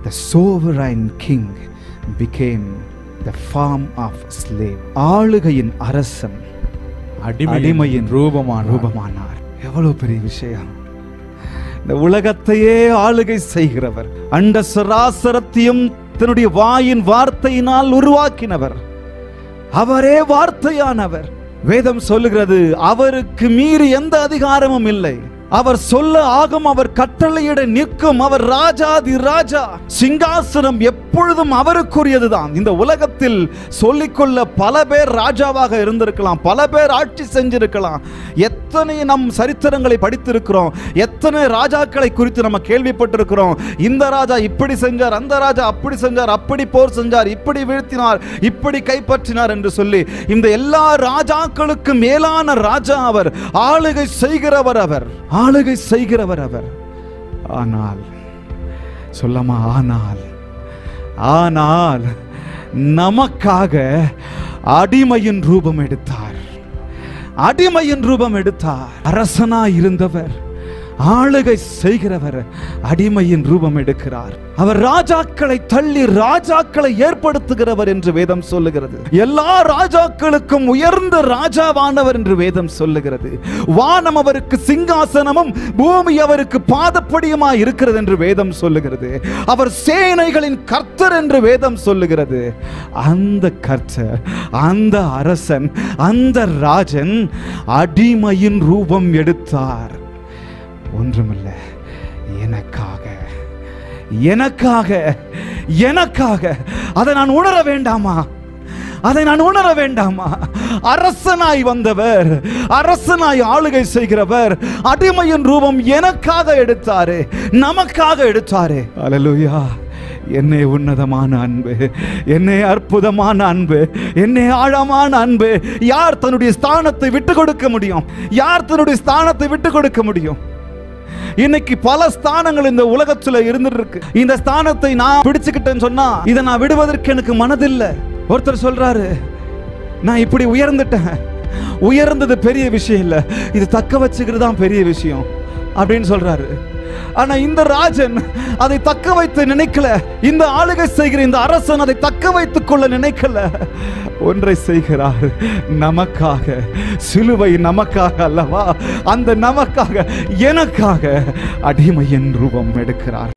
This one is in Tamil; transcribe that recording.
The sovereign king became the form of slave. ஆளுகையின் அரசன் அடிமையின் ரூபமானார். எவ்வளவு பெரிய விஷயம்! இந்த உலகத்தையே ஆளுகை செய்கிறவர், அண்ட சராசரத்தையும் தன்னுடைய வாயின் வார்த்தையினால் உருவாக்கினவர், அவரே வார்த்தையானவர். வேதம் சொல்லுகிறது, அவருக்கு மீறி எந்த அதிகாரமும் இல்லை. அவர் சொல்ல ஆகும், அவர் கட்டளையிட நிற்கும். அவர் ராஜாதி ராஜா. சிங்காசனம் எப்பொழுதும் அவருக்குரியதுதான். இந்த உலகத்தில் சொல்லிக்கொள்ள பல பேர் ராஜாவாக இருந்திருக்கலாம், பல பேர் ஆட்சி செஞ்சிருக்கலாம். எத்தனை நம் சரித்திரங்களை படித்திருக்கிறோம், எத்தனை ராஜாக்களை குறித்து நம்ம கேள்விப்பட்டிருக்கிறோம். இந்த ராஜா இப்படி செஞ்சார், அந்த ராஜா அப்படி செஞ்சார், அப்படி போர் செஞ்சார், இப்படி வீழ்த்தினார், இப்படி கைப்பற்றினார் என்று சொல்லி இந்த எல்லா ராஜாக்களுக்கு மேலான ராஜா அவர். ஆளுகை செய்கிறவர் அவர், ஆளுகை செய்கிறவர் அவர். ஆனால் சொல்லமா, ஆனால் நமக்காக அடிமையின் ரூபம் எடுத்தார். அடிமையின் ரூபம் எடுத்தார். அரசனாய் இருந்தவர், ஆளுகை செய்கிறவர் அடிமையின் ரூபம் எடுக்கிறார். அவர் ராஜாக்களை தள்ளி ராஜாக்களை ஏற்படுத்துகிறவர் என்று வேதம் சொல்லுகிறது. எல்லா ராஜாக்களுக்கும் உயர்ந்த ராஜாவானவர் என்று வேதம் சொல்லுகிறது. வானம் அவருக்கு சிங்காசனமும் பூமி அவருக்கு பாதப்படியுமாய் இருக்கிறது என்று வேதம் சொல்லுகிறது. அவர் சேனைகளின் கர்த்தர் என்று வேதம் சொல்லுகிறது. அந்த கர்த்தர், அந்த அரசன், அந்த ராஜன் அடிமையின் ரூபம் எடுத்தார். ஒன்றுமில்லை, எனக்காக எனக்காக எனக்காக. அதை நான் உணர வேண்டாமா? அதை நான் உணர வேண்டாமா? அரசனாய் வந்தவர், அரசனாய் ஆளுகை செய்கிறவர் அடிமையின் ரூபம் எனக்காக எடுத்தாரு, நமக்காக எடுத்தாரு. அல்லேலூயா! என்னே உன்னதமான அன்பு, என்னே அற்புதமான அன்பு, என்னே ஆழமான அன்பு. யார் தன்னுடைய ஸ்தானத்தை விட்டு கொடுக்க முடியும்? யார் தன்னுடைய ஸ்தானத்தை விட்டு கொடுக்க முடியும்? இன்னைக்கு பல ஸ்தானங்கள் இந்த உலகத்துல இருந்துட்டு இருக்கு. இந்த ஸ்தானத்தை நான் பிடிச்சுக்கிட்டேன்னு சொன்னா இதை நான் விடுவதற்கு எனக்கு மனதில்லை. ஒருத்தர் சொல்றாரு, நான் இப்படி உயர்ந்துட்டேன், உயர்ந்தது பெரிய விஷயம் இல்லை, இது தக்க வச்சுக்கிறது தான் பெரிய விஷயம் அப்படின்னு சொல்றாரு. ஆனா இந்த ராஜன் அதை தக்க வைத்து நினைக்கல. இந்த ஆளுகை செய்கிற இந்த அரசன் அதை தக்க வைத்துக் கொள்ள நினைக்கல. ஒன்றை செய்கிறார், நமக்காக. சிலுவை நமக்காக அல்லவா? அந்த நமக்காக, எனக்காக அடிமையின் ரூபம் எடுக்கிறார்.